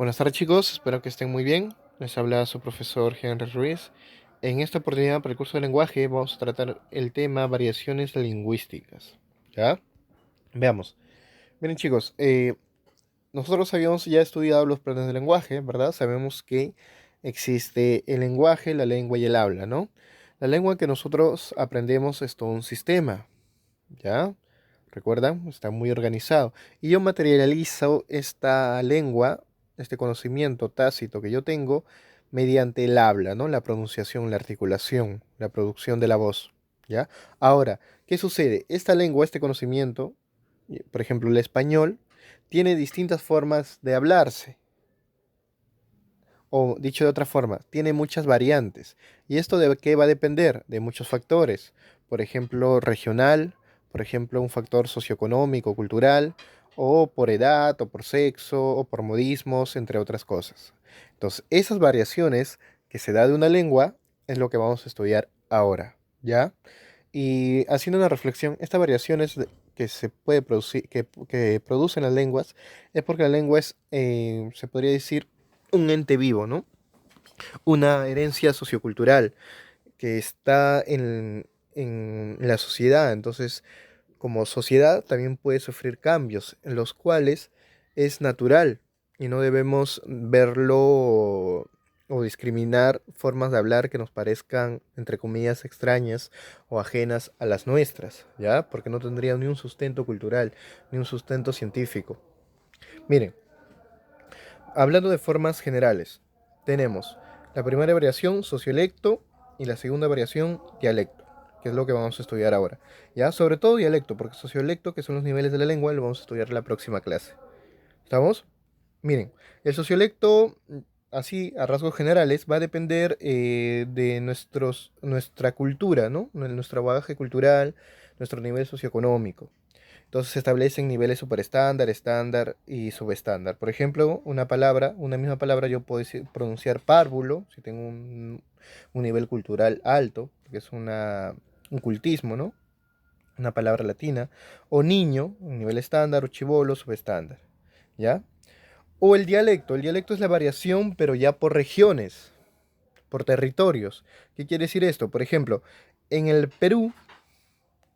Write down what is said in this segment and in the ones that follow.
Buenas tardes chicos, espero que estén muy bien. Les habla su profesor Henry Ruiz. En esta oportunidad para el curso de lenguaje vamos a tratar el tema variaciones lingüísticas. ¿Ya? Veamos. Miren chicos, nosotros habíamos ya estudiado los planes de lenguaje, ¿verdad? Sabemos que existe el lenguaje, la lengua y el habla, ¿no? La lengua que nosotros aprendemos es todo un sistema, ¿ya? ¿Recuerdan? Está muy organizado. Y yo materializo esta lengua, este conocimiento tácito que yo tengo, mediante el habla, ¿no? La pronunciación, la articulación, la producción de la voz, ¿ya? Ahora, ¿qué sucede? Esta lengua, este conocimiento, por ejemplo, el español, tiene distintas formas de hablarse. O dicho de otra forma, tiene muchas variantes. ¿Y esto de qué va a depender? De muchos factores. Por ejemplo, regional, por ejemplo, un factor socioeconómico, cultural, o por edad, o por sexo, o por modismos, entre otras cosas. Entonces, esas variaciones que se da de una lengua es lo que vamos a estudiar ahora, ¿ya? Y haciendo una reflexión, estas variaciones que se puede producir, que producen las lenguas, es porque la lengua es, se podría decir, un ente vivo, ¿no? Una herencia sociocultural que está en la sociedad. Entonces, como sociedad también puede sufrir cambios, en los cuales es natural y no debemos verlo o discriminar formas de hablar que nos parezcan, entre comillas, extrañas o ajenas a las nuestras, ¿ya? Porque no tendría ni un sustento cultural, ni un sustento científico. Miren, hablando de formas generales, tenemos la primera variación, sociolecto, y la segunda variación, dialecto, que es lo que vamos a estudiar ahora. Ya, sobre todo dialecto, porque sociolecto, que son los niveles de la lengua, lo vamos a estudiar en la próxima clase. ¿Estamos? Miren, el sociolecto, así a rasgos generales, va a depender de nuestra cultura, ¿no? Nuestro bagaje cultural, nuestro nivel socioeconómico. Entonces se establecen niveles superestándar, estándar y subestándar. Por ejemplo, una palabra, una misma palabra yo puedo pronunciar párvulo, si tengo un nivel cultural alto, que es un cultismo, ¿no? Una palabra latina. O niño, un nivel estándar, o chibolo, subestándar. ¿Ya? O el dialecto es la variación, pero ya por regiones, por territorios. ¿Qué quiere decir esto? Por ejemplo, en el Perú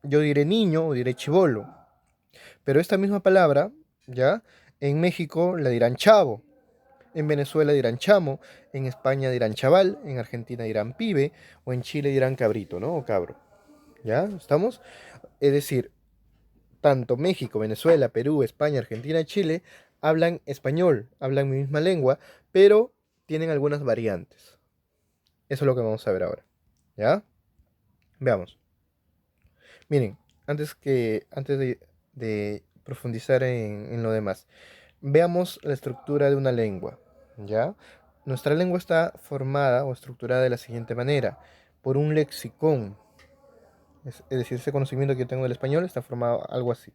yo diré niño o diré chibolo. Pero esta misma palabra, ¿ya? En México la dirán chavo, en Venezuela dirán chamo, en España dirán chaval, en Argentina dirán pibe, o en Chile dirán cabrito, ¿no? O cabro, ¿ya? ¿Estamos? Es decir, tanto México, Venezuela, Perú, España, Argentina y Chile hablan español, hablan mi misma lengua, pero tienen algunas variantes. Eso es lo que vamos a ver ahora, ¿ya? Veamos. Miren, antes de profundizar en lo demás, veamos la estructura de una lengua, ¿ya? Nuestra lengua está formada o estructurada de la siguiente manera, por un lexicón, es decir, ese conocimiento que yo tengo del español está formado algo así,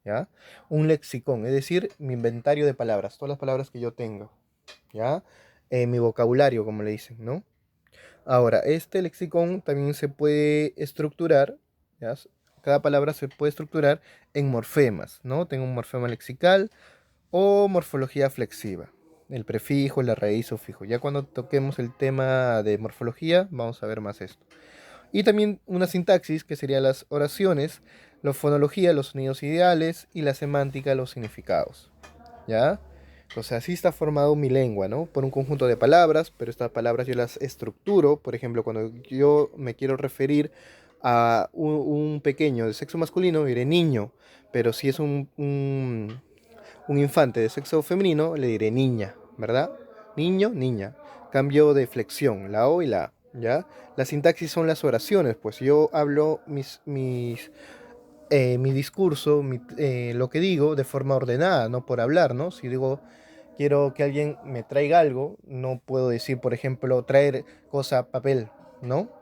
¿ya? Un lexicón, es decir, mi inventario de palabras, todas las palabras que yo tengo, ¿ya? Mi vocabulario, como le dicen, ¿no? Ahora, este lexicón también se puede estructurar, ¿ya? Cada palabra se puede estructurar en morfemas, ¿no? Tengo un morfema lexical o morfología flexiva, el prefijo, la raíz o fijo. Ya cuando toquemos el tema de morfología, vamos a ver más esto. Y también una sintaxis, que serían las oraciones, la fonología, los sonidos ideales, y la semántica, los significados. ¿Ya? Entonces así está formado mi lengua, ¿no? Por un conjunto de palabras, pero estas palabras yo las estructuro. Por ejemplo, cuando yo me quiero referir a un pequeño de sexo masculino, diré niño, pero si es un infante de sexo femenino, le diré niña, ¿verdad? Niño, niña. Cambio de flexión, la O y la A, ¿ya? La sintaxis son las oraciones, pues yo hablo mi discurso, lo que digo, de forma ordenada, no por hablar, ¿no? Si digo, quiero que alguien me traiga algo, no puedo decir, por ejemplo, traer cosa, papel, ¿no?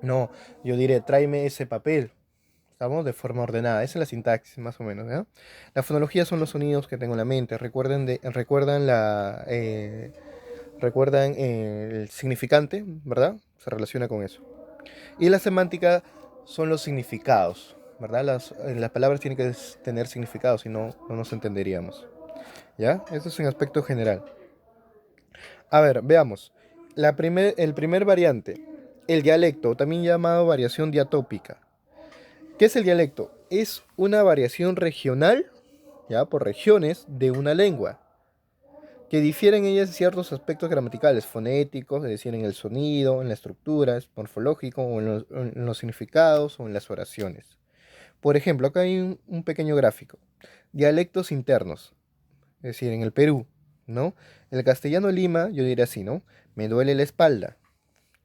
No, yo diré, tráeme ese papel, ¿estamos? De forma ordenada. Esa es la sintaxis, más o menos, ¿ya? La fonología son los sonidos que tengo en la mente. Recuerdan el significante, ¿verdad? Se relaciona con eso. Y la semántica son los significados, ¿verdad? Las palabras tienen que tener significados, si no, no nos entenderíamos, ¿ya? Eso es en aspecto general. A ver, veamos. El primer variante, el dialecto, también llamado variación diatópica. ¿Qué es el dialecto? Es una variación regional, ya, por regiones de una lengua, que difieren ellas en ciertos aspectos gramaticales, fonéticos, es decir, en el sonido, en la estructura, es morfológico, o en los significados, o en las oraciones. Por ejemplo, acá hay un pequeño gráfico. Dialectos internos, es decir, en el Perú, ¿no? El castellano Lima, yo diría así, ¿no? Me duele la espalda.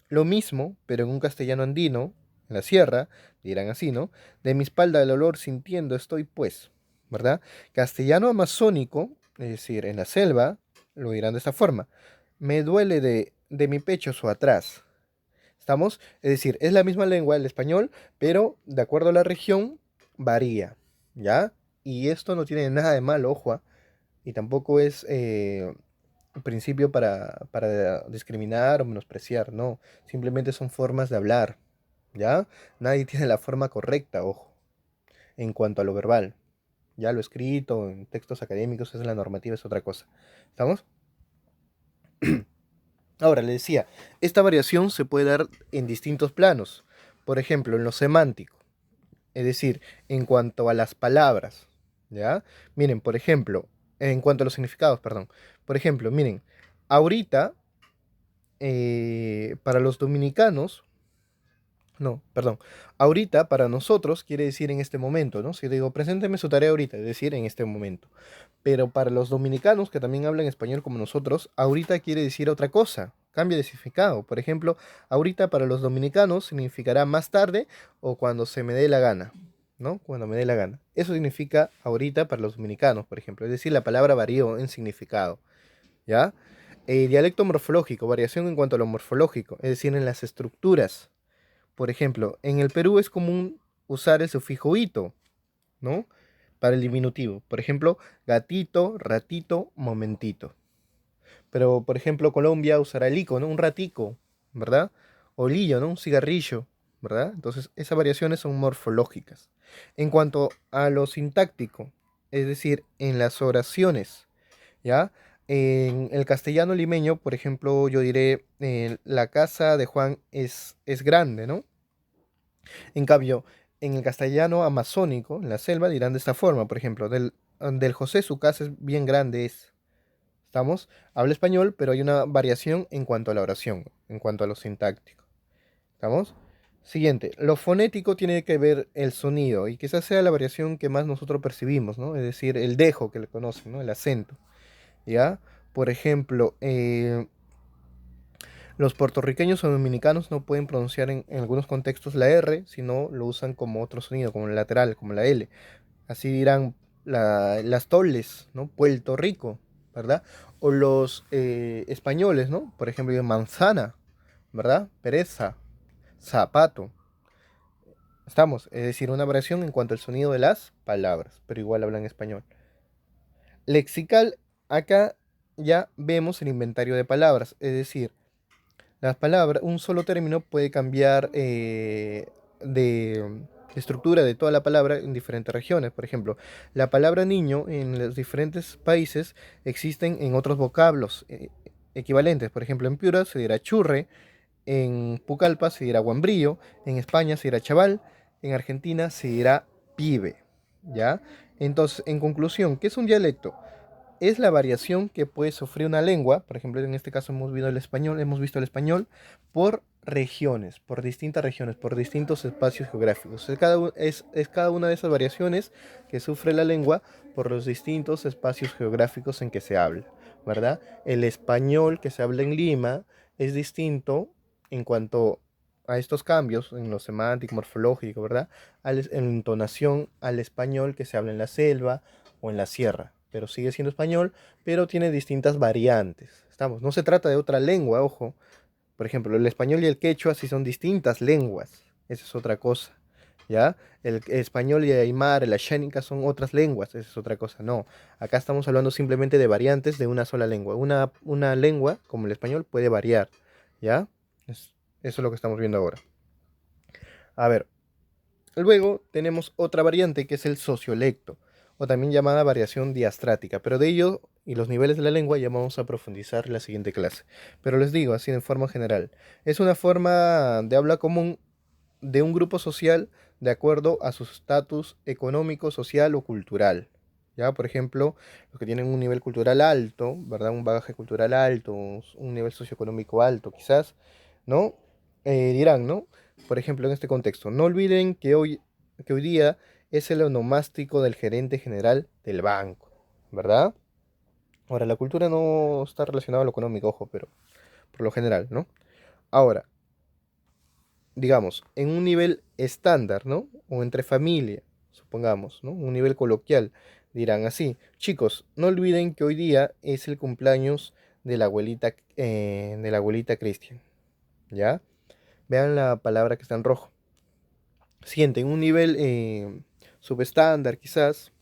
Lo mismo, pero en un castellano andino, en la sierra, dirán así, ¿no? De mi espalda el olor sintiendo estoy, pues, ¿verdad? Castellano amazónico, es decir, en la selva, lo dirán de esta forma. Me duele de mi pecho su atrás. ¿Estamos? Es decir, es la misma lengua, el español, pero de acuerdo a la región, varía, ¿ya? Y esto no tiene nada de malo, ojo, y tampoco es principio para discriminar o menospreciar, no. Simplemente son formas de hablar, ¿ya? Nadie tiene la forma correcta, ojo, en cuanto a lo verbal. Ya lo escrito, en textos académicos, es la normativa, es otra cosa. ¿Estamos? Ahora, le decía, esta variación se puede dar en distintos planos. Por ejemplo, en lo semántico, es decir, en cuanto a las palabras, ¿ya? Miren, por ejemplo, en cuanto a los significados, perdón. Por ejemplo, miren, ahorita para los dominicanos, no, perdón, ahorita para nosotros quiere decir en este momento, ¿no? Si digo, presénteme su tarea ahorita, es decir, en este momento. Pero para los dominicanos que también hablan español como nosotros, ahorita quiere decir otra cosa, cambia de significado. Por ejemplo, ahorita para los dominicanos significará más tarde o cuando se me dé la gana, ¿no? Cuando me dé la gana. Eso significa ahorita para los dominicanos, por ejemplo. Es decir, la palabra varió en significado, ¿ya? Dialecto morfológico, variación en cuanto a lo morfológico, es decir, en las estructuras. Por ejemplo, en el Perú es común usar el sufijo ito, ¿no? Para el diminutivo. Por ejemplo, gatito, ratito, momentito. Pero, por ejemplo, Colombia usará el ico, ¿no? Un ratico, ¿verdad? O lillo, ¿no? Un cigarrillo, ¿verdad? Entonces, esas variaciones son morfológicas. En cuanto a lo sintáctico, es decir, en las oraciones, ¿ya? En el castellano limeño, por ejemplo, yo diré, la casa de Juan es grande, ¿no? En cambio, en el castellano amazónico, en la selva, dirán de esta forma, por ejemplo, del José su casa es bien grande, es. ¿Estamos? Habla español, pero hay una variación en cuanto a la oración, en cuanto a lo sintáctico. ¿Estamos? Siguiente, lo fonético tiene que ver el sonido y quizás sea la variación que más nosotros percibimos, ¿no? Es decir, el dejo que le conocen, ¿no? El acento. ¿Ya? Por ejemplo, los puertorriqueños o dominicanos no pueden pronunciar en algunos contextos la R, sino lo usan como otro sonido, como el lateral, como la L. Así dirán las toles, ¿no? Puerto Rico, ¿verdad? O los españoles, ¿no? Por ejemplo, manzana, ¿verdad? Pereza, zapato. Estamos, es decir, una variación en cuanto al sonido de las palabras, pero igual hablan español. Lexical, acá ya vemos el inventario de palabras, es decir, las palabras, un solo término puede cambiar de estructura de toda la palabra en diferentes regiones. Por ejemplo, la palabra niño en los diferentes países existen en otros vocablos equivalentes. Por ejemplo, en Piura se dirá churre, en Pucallpa se dirá guambrillo, en España se dirá chaval, en Argentina se dirá pibe. ¿Ya? Entonces, en conclusión, ¿qué es un dialecto? Es la variación que puede sufrir una lengua, por ejemplo, en este caso hemos visto el español por regiones, por distintas regiones, por distintos espacios geográficos. Es cada una de esas variaciones que sufre la lengua por los distintos espacios geográficos en que se habla, ¿verdad? El español que se habla en Lima es distinto en cuanto a estos cambios en lo semántico, morfológico, ¿verdad? En entonación al español que se habla en la selva o en la sierra, pero sigue siendo español, pero tiene distintas variantes. Estamos, no se trata de otra lengua, ojo. Por ejemplo, el español y el quechua sí son distintas lenguas. Esa es otra cosa. ¿Ya? El español y el aymara, la xénica son otras lenguas, esa es otra cosa. No, acá estamos hablando simplemente de variantes de una sola lengua. Una lengua, como el español, puede variar. ¿Ya? Eso es lo que estamos viendo ahora. A ver, luego tenemos otra variante que es el sociolecto. o también llamada variación diastrática, pero de ello y los niveles de la lengua ya vamos a profundizar en la siguiente clase. Pero les digo, así de forma general, es una forma de habla común de un grupo social de acuerdo a su estatus económico, social o cultural. Ya, por ejemplo, los que tienen un nivel cultural alto, ¿verdad? Un bagaje cultural alto, un nivel socioeconómico alto, quizás, ¿no? Dirán, ¿no? Por ejemplo, en este contexto, no olviden que hoy día es el onomástico del gerente general del banco, ¿verdad? Ahora, la cultura no está relacionada a lo económico, ojo, pero por lo general, ¿no? Ahora, digamos, en un nivel estándar, ¿no? O entre familia, supongamos, ¿no? Un nivel coloquial, dirán así, chicos, no olviden que hoy día es el cumpleaños de la abuelita Cristian, ¿ya? Vean la palabra que está en rojo. Sienten un nivel subestándar, quizás,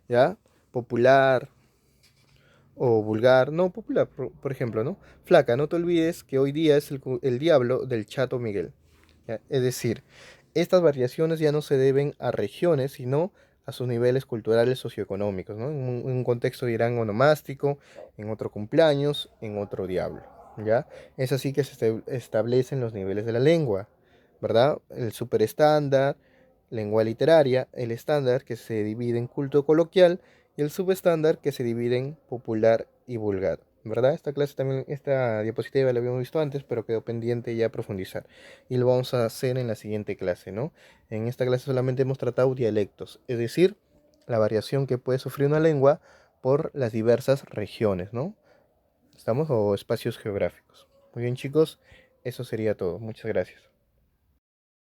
¿ya? Popular o vulgar, no popular, por ejemplo, ¿no? Flaca, no te olvides que hoy día es el diablo del Chato Miguel. ¿Ya? Es decir, estas variaciones ya no se deben a regiones, sino a sus niveles culturales socioeconómicos, ¿no? En un contexto dirán onomástico, en otro cumpleaños, en otro diablo, ¿ya? Es así que establecen los niveles de la lengua, ¿verdad? El superestándar, lengua literaria, el estándar que se divide en culto coloquial y el subestándar que se divide en popular y vulgar. ¿Verdad? Esta clase también, esta diapositiva la habíamos visto antes, pero quedó pendiente ya profundizar. Y lo vamos a hacer en la siguiente clase, ¿no? En esta clase solamente hemos tratado dialectos, es decir, la variación que puede sufrir una lengua por las diversas regiones, ¿no? ¿Estamos? O espacios geográficos. Muy bien, chicos, eso sería todo. Muchas gracias.